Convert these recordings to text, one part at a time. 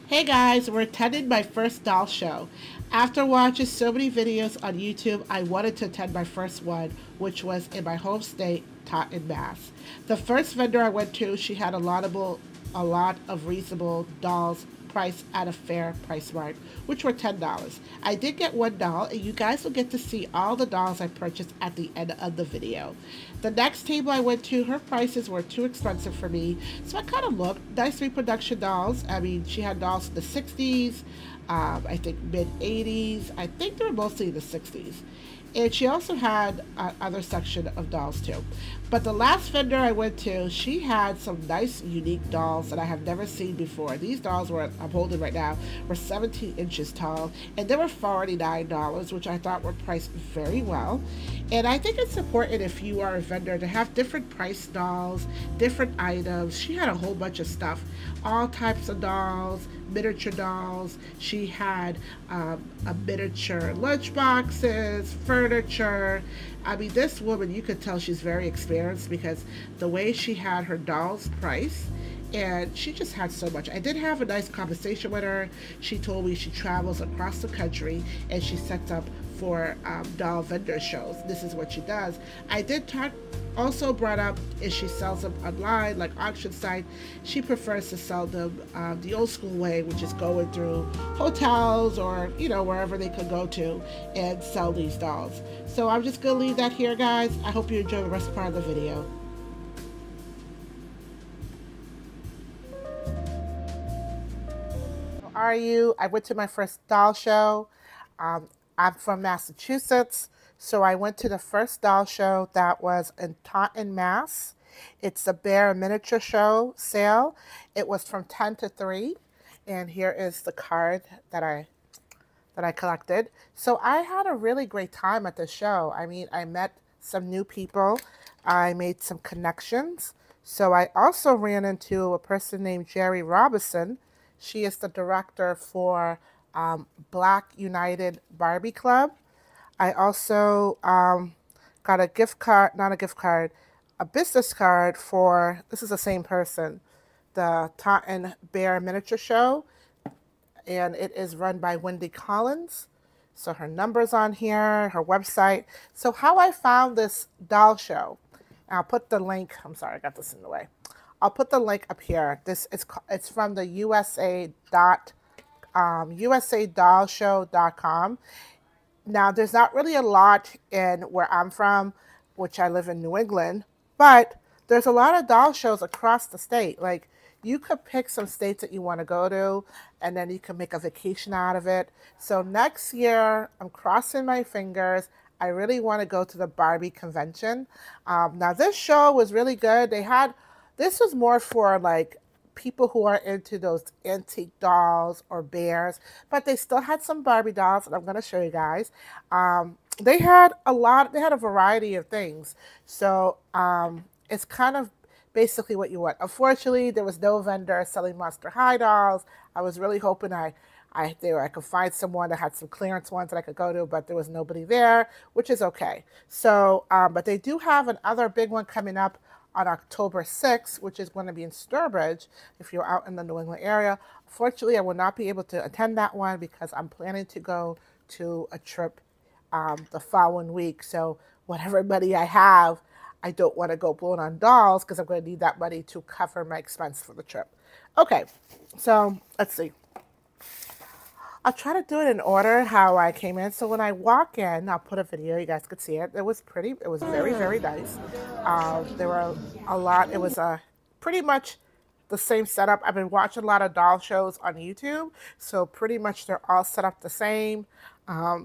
Hey guys, we're attending my first doll show. After watching so many videos on YouTube, I wanted to attend my first one, which was in my home state, Taunton, Mass. The first vendor I went to, she had a lot of reasonable dolls priced at a fair price mark, which were $10. I did get one doll, and you guys will get to see all the dolls I purchased at the end of the video. The next table I went to, her prices were too expensive for me, so I kind of looked. Nice reproduction dolls. I mean, she had dolls in the 60s, I think mid 80s. I think they were mostly in the 60s. And she also had other section of dolls too. But the last vendor I went to, she had some nice, unique dolls that I have never seen before. These dolls I'm holding right now, were 17 inches tall, and they were $49, which I thought were priced very well. And I think it's important if you are a vendor to have different price dolls, different items. She had a whole bunch of stuff, all types of dolls, miniature dolls. She had a miniature lunch boxes, furniture. I mean, this woman, you could tell she's very experienced because the way she had her dolls priced, and she just had so much. I did have a nice conversation with her. She told me she travels across the country and she sets up for doll vendor shows. This is what she does. I did talk, also brought up, if she sells them online, like auction site. She prefers to sell them the old school way, which is going through hotels or, you know, wherever they could go to and sell these dolls. So I'm just gonna leave that here, guys. I hope you enjoy the rest part of the video. How are you? I went to my first doll show. I'm from Massachusetts, so I went to the first doll show that was in Taunton, Mass. It's the Bear Miniature Show sale. It was from 10 to 3, and here is the card that I collected. So I had a really great time at the show. I mean, I met some new people. I made some connections. So I also ran into a person named Jerry Robinson. She is the director for Black United Barbie Club. I also got a gift card, not a gift card, a business card for, this is the same person, the Taunton Bear Miniature Show, and it is run by Wendy Collins. So her number's on here, her website. So how I found this doll show, I'll put the link, I'm sorry, I got this in the way. I'll put the link up here. It's from the usadollshow.com. Now, there's not really a lot in where I'm from, which I live in New England, but there's a lot of doll shows across the state. Like, you could pick some states that you want to go to, and then you can make a vacation out of it. So next year, I'm crossing my fingers. I really want to go to the Barbie convention. Now, this show was really good. This was more for like people who are into those antique dolls or bears, but they still had some Barbie dolls, and I'm going to show you guys. They had a variety of things. So it's kind of basically what you want. Unfortunately, there was no vendor selling Monster High dolls. I was really hoping I could find someone that had some clearance ones that I could go to, but there was nobody there, which is okay. So, but they do have another big one coming up on October 6th, which is going to be in Sturbridge, if you're out in the New England area. Unfortunately, I will not be able to attend that one because I'm planning to go to a trip the following week. So whatever money I have, I don't want to go blow it on dolls because I'm going to need that money to cover my expense for the trip. Okay, so let's see. I'll try to do it in order how I came in. So when I walk in, I'll put a video, you guys could see it. It was pretty, it was very, very nice. There were a lot, it was pretty much the same setup. I've been watching a lot of doll shows on YouTube, so pretty much they're all set up the same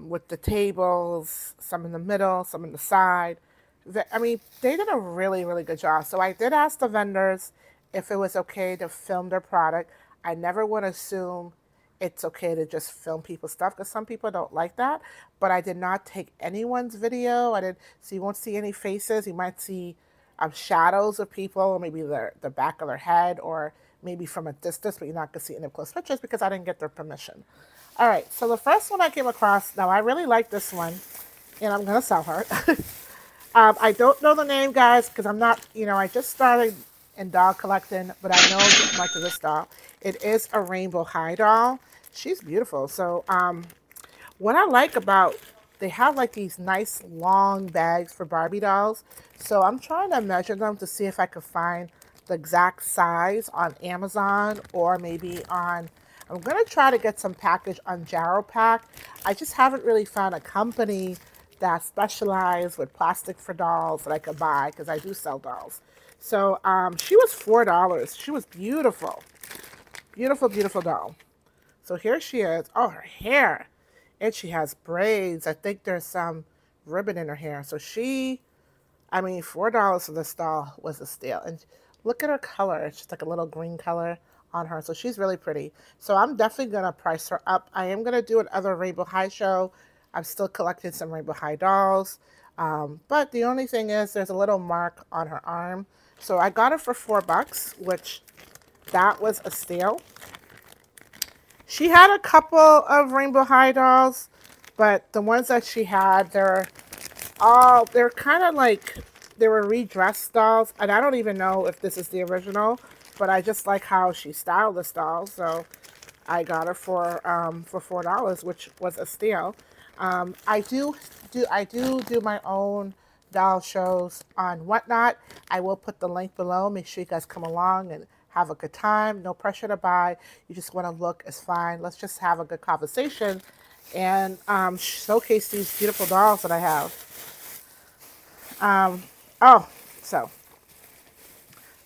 with the tables, some in the middle, some in the side. I mean, they did a really, really good job. So I did ask the vendors if it was okay to film their product. I never want to assume it's okay to just film people's stuff because some people don't like that, but I did not take anyone's video. So you won't see any faces. You might see shadows of people, or maybe the back of their head, or maybe from a distance, but you're not going to see any close pictures because I didn't get their permission. All right, so the first one I came across, now I really like this one, and I'm going to sell her. I don't know the name, guys, because I'm not, I just started in doll collecting, but I know much of this doll. It is a rainbow high doll. She's beautiful. So what I like about, they have like these nice long bags for Barbie dolls. So I'm trying to measure them to see if I could find the exact size on Amazon or maybe on, I'm going to try to get some package on Jarrow Pack. I just haven't really found a company that specializes with plastic for dolls that I could buy because I do sell dolls. So she was $4. She was beautiful. Beautiful, beautiful doll. So here she is. Oh, her hair. And she has braids. I think there's some ribbon in her hair. So she, I mean, $4 for this doll was a steal. And look at her color. It's just like a little green color on her. So she's really pretty. So I'm definitely going to price her up. I am going to do another Rainbow High show. I'm still collecting some Rainbow High dolls. But the only thing is there's a little mark on her arm. So I got it for $4, which that was a steal. She had a couple of Rainbow High dolls, but the ones that she had, they're kind of like, they were redressed dolls, and I don't even know if this is the original, but I just like how she styled this doll, so I got her for $4, which was a steal. I do my own doll shows on Whatnot. I will put the link below. Make sure you guys come along and have a good time. No pressure to buy. You just want to look, it's fine. Let's just have a good conversation and showcase these beautiful dolls that I have. So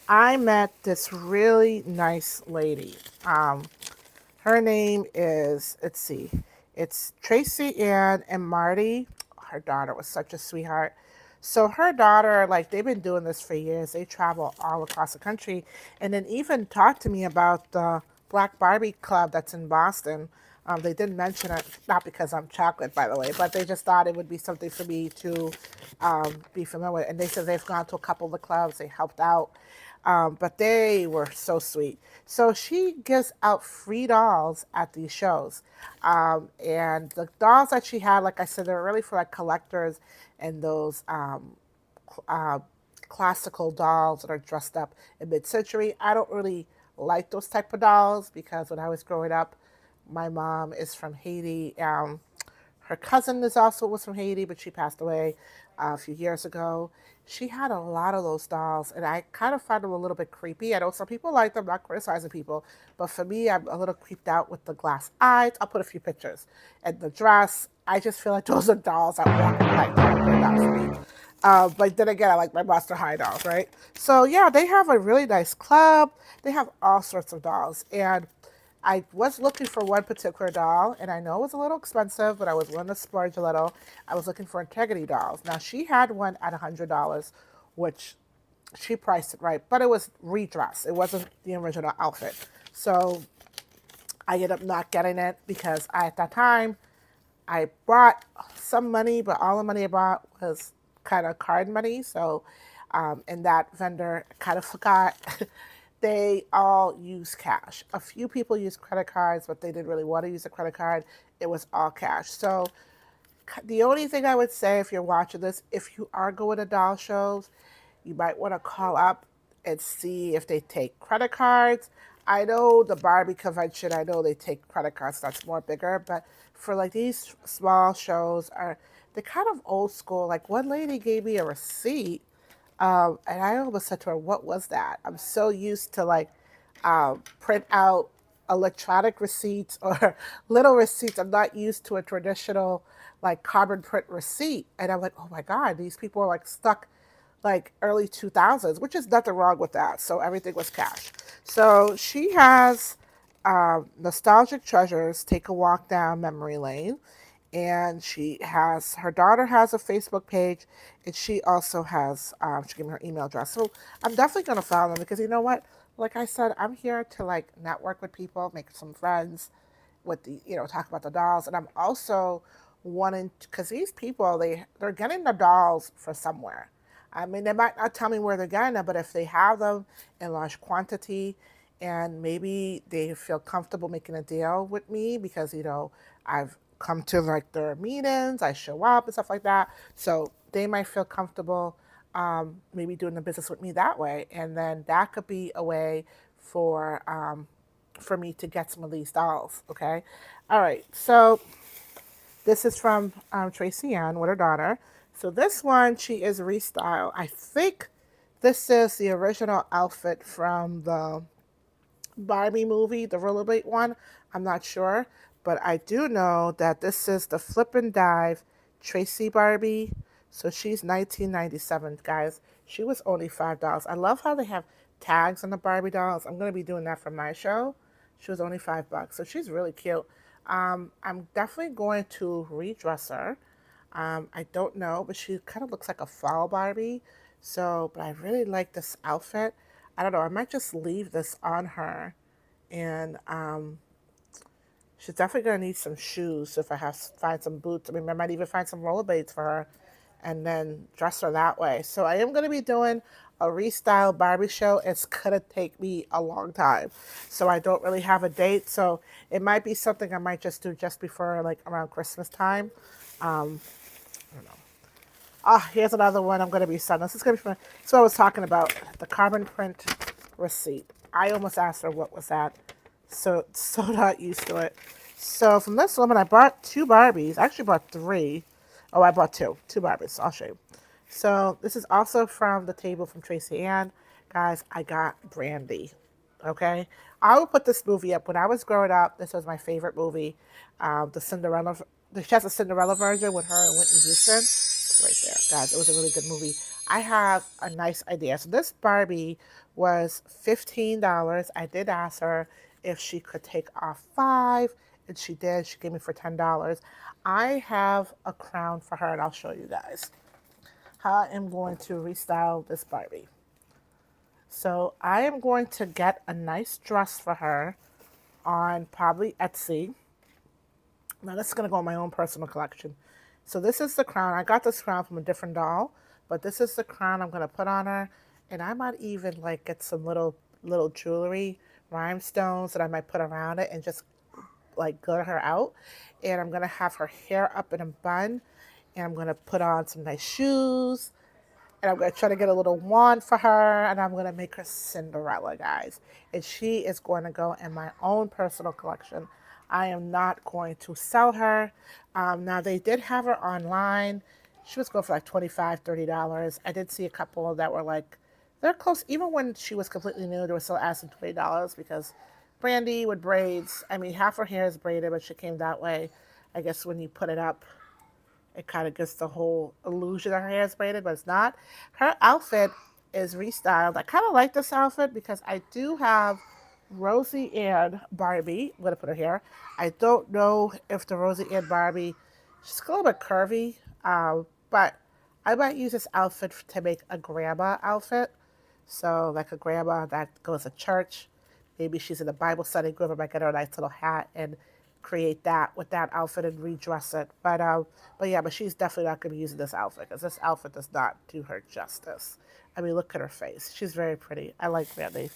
I met this really nice lady. Her name is, let's see, it's Tracy Ann and Marty. Her daughter was such a sweetheart. So her daughter, like, they've been doing this for years. They travel all across the country and then even talked to me about the Black Barbie Club that's in Boston. They didn't mention it, not because I'm chocolate, by the way, but they just thought it would be something for me to be familiar with. And they said they've gone to a couple of the clubs. They helped out. But they were so sweet. So she gives out free dolls at these shows. And the dolls that she had, like I said, they're really for like collectors and those classical dolls that are dressed up in mid-century. I don't really like those type of dolls because when I was growing up, my mom is from Haiti. Her cousin was from Haiti, but she passed away a few years ago. She had a lot of those dolls, and I kind of find them a little bit creepy. I know some people like them, not criticizing people, but for me, I'm a little creeped out with the glass eyes. I'll put a few pictures. And the dress, I just feel like those are dolls that walk in light. They're not for me. But then again, I like my Monster High dolls, right? So yeah, they have a really nice club. They have all sorts of dolls. And I was looking for one particular doll, and I know it was a little expensive, but I was willing to splurge a little. I was looking for Integrity dolls. Now, she had one at $100, which she priced it right, but it was redressed. It wasn't the original outfit. So I ended up not getting it because at that time, I brought some money, but all the money I brought was kind of card money. So, and that vendor kind of forgot. They all use cash. A few people use credit cards, but they didn't really want to use a credit card. It was all cash. So the only thing I would say if you're watching this, if you are going to doll shows, you might want to call up and see if they take credit cards. I know the Barbie convention, I know they take credit cards. That's more bigger. But for like these small shows, they're kind of old school. Like one lady gave me a receipt. And I almost said to her, what was that? I'm so used to like print out electronic receipts or little receipts. I'm not used to a traditional like carbon print receipt. And I'm like, oh my God, these people are like stuck like early 2000s, which is nothing wrong with that. So everything was cash. So she has Nostalgic Treasures, Take a Walk Down Memory Lane. And her daughter has a Facebook page, and she also has, she gave me her email address. So I'm definitely going to follow them because you know what? Like I said, I'm here to like network with people, make some friends with talk about the dolls. And I'm also wanting, because these people, they're getting the dolls for somewhere. I mean, they might not tell me where they're getting them, but if they have them in large quantity and maybe they feel comfortable making a deal with me because, I've come to like their meetings, I show up and stuff like that. So they might feel comfortable maybe doing the business with me that way. And then that could be a way for me to get some of these dolls, okay? All right, so this is from Tracy Ann with her daughter. So this one, she is restyled. I think this is the original outfit from the Barbie movie, the rollerblade one. I'm not sure, but I do know that this is the Flip and Dive Tracy Barbie. So she's 1997, guys. She was only $5. I love how they have tags on the Barbie dolls. I'm going to be doing that for my show. She was only $5, so she's really cute. I'm definitely going to redress her. I don't know, but she kind of looks like a fall Barbie. So, but I really like this outfit. I don't know. I might just leave this on her, and she's definitely gonna need some shoes. So if I have find some boots, I mean, I might even find some rollerblades for her, and then dress her that way. So I am gonna be doing a restyle Barbie show. It's gonna take me a long time, so I don't really have a date. So it might be something I might just do just before, like around Christmas time. I don't know. Ah, here's another one I'm going to be selling. This is going to be fun. So I was talking about the carbon print receipt. I almost asked her what was that. So not used to it. So from this woman, I bought 2 Barbies. I actually bought 3. Oh, I bought 2 Barbies. I'll show you. So this is also from the table from Tracy Ann. Guys, I got Brandy. Okay? I will put this movie up. When I was growing up, this was my favorite movie. The Cinderella. She has a Cinderella version with her and Whitney Houston. It's right there, guys. It was a really good movie. I have a nice idea. So this Barbie was $15. I did ask her if she could take off 5, and she did. She gave me for $10. I have a crown for her, and I'll show you guys how I am going to restyle this Barbie. So I am going to get a nice dress for her on probably Etsy. Now this is going to go in my own personal collection. So this is the crown. I got this crown from a different doll, but this is the crown I'm going to put on her. And I might even like get some little jewelry, rhinestones that I might put around it and just like glitter her out. And I'm going to have her hair up in a bun. And I'm going to put on some nice shoes. And I'm going to try to get a little wand for her. And I'm going to make her Cinderella, guys. And she is going to go in my own personal collection. I am not going to sell her. Now, they did have her online. She was going for like $25, $30. I did see a couple that were like, they're close. Even when she was completely new, they were still asking $20 because Brandy with braids. I mean, half her hair is braided, but she came that way. I guess when you put it up, it kind of gives the whole illusion that her hair is braided, but it's not. Her outfit is restyled. I kind of like this outfit because I do have Rosie Ann Barbie. I'm going to put her here. I don't know if the Rosie Ann Barbie, she's a little bit curvy, but I might use this outfit to make a grandma outfit. So like a grandma that goes to church. Maybe she's in a Bible study group. I might get her a nice little hat and create that with that outfit and redress it. But she's definitely not going to be using this outfit because this outfit does not do her justice. I mean, look at her face. She's very pretty. I like Brandy.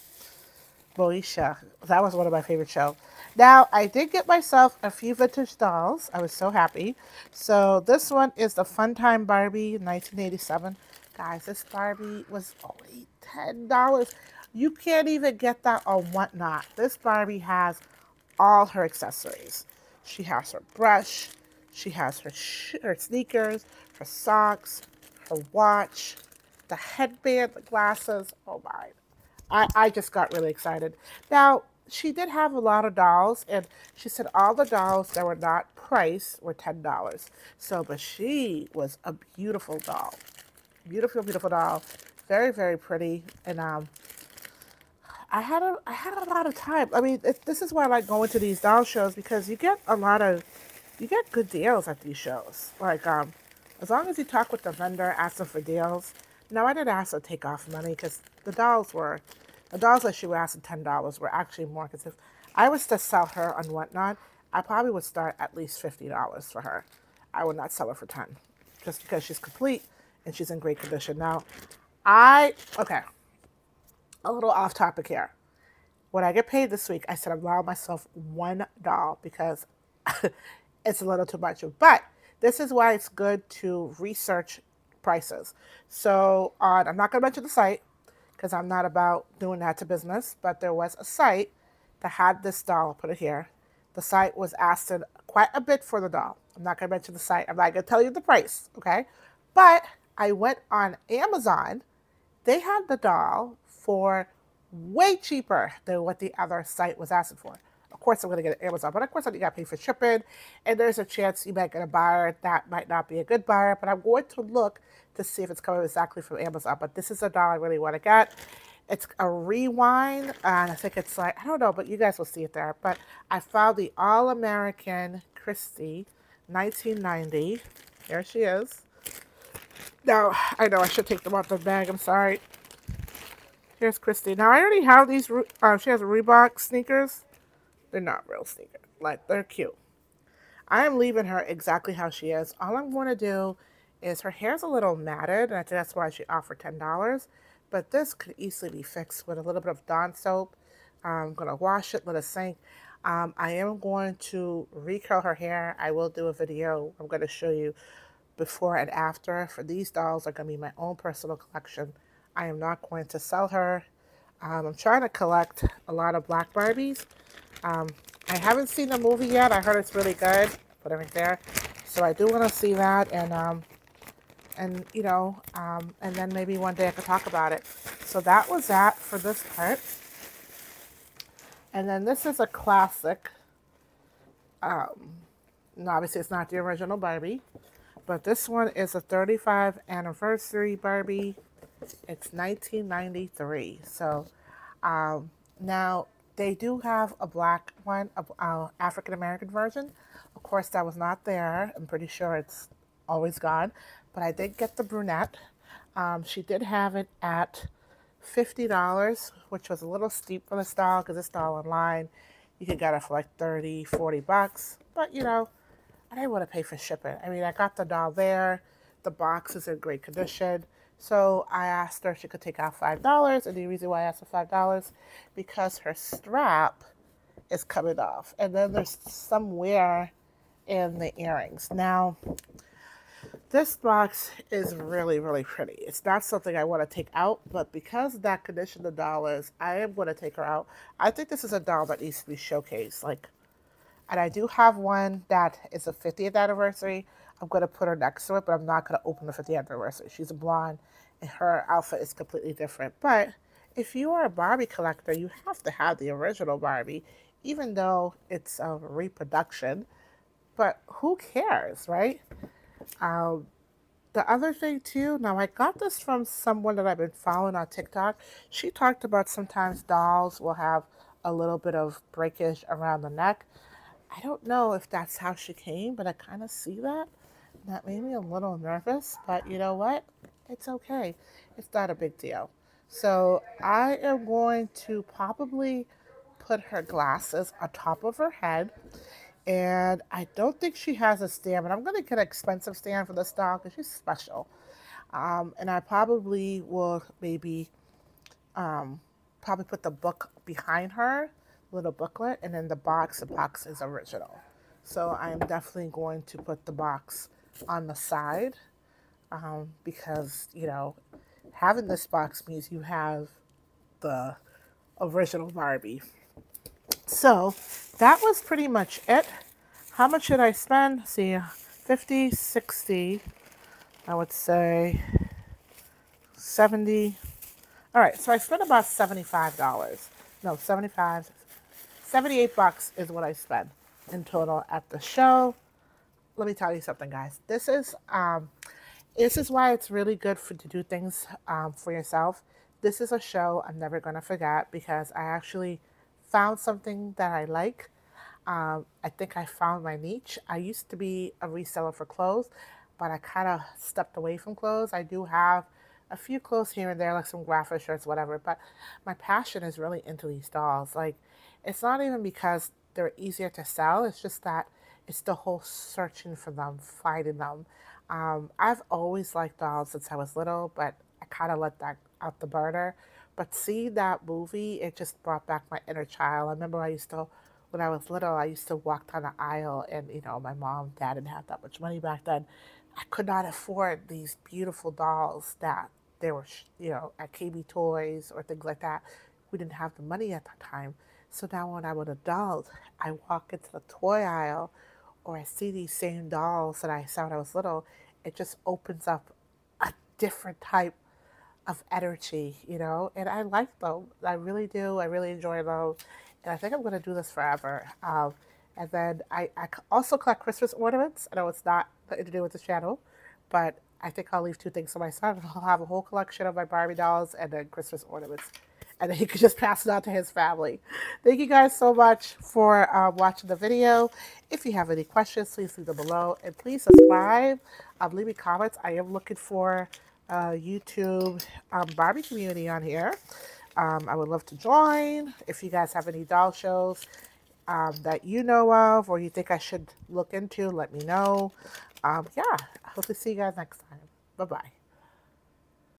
Moesha. That was one of my favorite shows. Now, I did get myself a few vintage dolls. I was so happy. So this one is the Funtime Barbie 1987. Guys, this Barbie was only $10. You can't even get that on Whatnot. This Barbie has all her accessories. She has her brush. She has her sneakers, her socks, her watch, the headband, the glasses. Oh my. I just got really excited. Now, she did have a lot of dolls, and she said all the dolls that were not priced were $10. So, but she was a beautiful doll. Beautiful, beautiful doll. Very, very pretty. And I had a lot of time. I mean, this is why I like going to these doll shows because you get good deals at these shows. Like, as long as you talk with the vendor, ask them for deals. Now, I didn't ask her to take off money because the dolls that she was asking $10 were actually more. Because if I was to sell her on Whatnot, I probably would start at least $50 for her. I would not sell her for $10, just because she's complete and she's in great condition. Now, okay, a little off topic here. When I get paid this week, I said allow myself one doll because it's a little too much. But this is why it's good to research prices. So I'm not going to mention the site because I'm not about doing that to business, but there was a site that had this doll. I'll put it here. The site was asking quite a bit for the doll. I'm not going to mention the site. I'm not going to tell you the price, okay? But I went on Amazon. They had the doll for way cheaper than what the other site was asking for. Of course, I'm going to get it Amazon, but of course, you got to pay for shipping, and there's a chance you might get a buyer that might not be a good buyer, but I'm going to look to see if it's coming exactly from Amazon. But this is a doll I really want to get. It's a rewind, and I think it's like, I don't know, but you guys will see it there. But I found the All-American Christie 1990. Here she is. Now, I know I should take them out the bag. I'm sorry. Here's Christy. Now, I already have these. She has Reebok sneakers. They're not real sneakers. Like, they're cute. I am leaving her exactly how she is. All I'm going to do is her hair's a little matted, and I think that's why she offered $10. But this could easily be fixed with a little bit of Dawn soap. I'm going to wash it, let it sink. I am going to recurl her hair. I will do a video. I'm going to show you before and after. For these dolls are going to be my own personal collection. I am not going to sell her. I'm trying to collect a lot of black Barbies. I haven't seen the movie yet. I heard it's really good. Put it right there. So I do want to see that, and you know, and then maybe one day I could talk about it. So that was that for this part. And then this is a classic. Obviously it's not the original Barbie, but this one is a 35th anniversary Barbie. It's 1993. So now they do have a black one, African American version. Of course, that was not there. I'm pretty sure it's always gone. But I did get the brunette. She did have it at $50, which was a little steep for this doll because this doll online, you could get it for like $30, $40. But you know, I didn't want to pay for shipping. I mean, I got the doll there. The box is in great condition. So I asked her if she could take out $5. And the reason why I asked for $5 because her strap is coming off. And then there's some wear in the earrings. Now, this box is really, really pretty. It's not something I want to take out, but because of that condition the doll is, I am going to take her out. I think this is a doll that needs to be showcased. And I do have one that is a 50th anniversary. I'm going to put her next to it, but I'm not going to open the 50th anniversary. She's a blonde, and her outfit is completely different. But if you are a Barbie collector, you have to have the original Barbie, even though it's a reproduction. But who cares, right? The other thing too, now I got this from someone that I've been following on TikTok. She talked about sometimes dolls will have a little bit of breakage around the neck. I don't know if that's how she came, but I kind of see that. That made me a little nervous, but you know what? It's okay. It's not a big deal. So I am going to probably put her glasses on top of her head. And I don't think she has a stand, but I'm going to get an expensive stand for this doll because she's special. And I probably will maybe probably put the book behind her, little booklet, and then the box is original. So I'm definitely going to put the box on the side because, you know, having this box means you have the original Barbie. So that was pretty much it. How much did I spend? See, 50, 60, I would say 70. All right, so I spent about $75. No, 78 bucks is what I spent in total at the show. Let me tell you something, guys. This is why it's really good to do things for yourself. This is a show I'm never going to forget because I actually found something that I like. I think I found my niche. I used to be a reseller for clothes, but I kind of stepped away from clothes. I do have a few clothes here and there, like some graphic shirts, whatever, but my passion is really into these dolls. Like, it's not even because they're easier to sell. It's just that it's the whole searching for them, finding them. I've always liked dolls since I was little, but I kind of let that out the burner. But seeing that movie, it just brought back my inner child. I remember when I was little, I used to walk down the aisle and, you know, my mom, dad didn't have that much money back then. I could not afford these beautiful dolls that they were, you know, at KB Toys or things like that. We didn't have the money at that time. So now when I'm an adult, I walk into the toy aisle or I see these same dolls that I saw when I was little. It just opens up a different type of energy, you know, and I like them. I really do. I really enjoy them. And I think I'm going to do this forever. And then I also collect Christmas ornaments. I know it's not nothing to do with the channel, but I think I'll leave two things for my son. I'll have a whole collection of my Barbie dolls and then Christmas ornaments. And then he could just pass it on to his family. Thank you guys so much for watching the video. If you have any questions, please leave them below. And please subscribe. Leave me comments. I am looking for YouTube Barbie community on here. I would love to join. If you guys have any doll shows that you know of or you think I should look into, let me know. Yeah, I hope to see you guys next time. Bye-bye.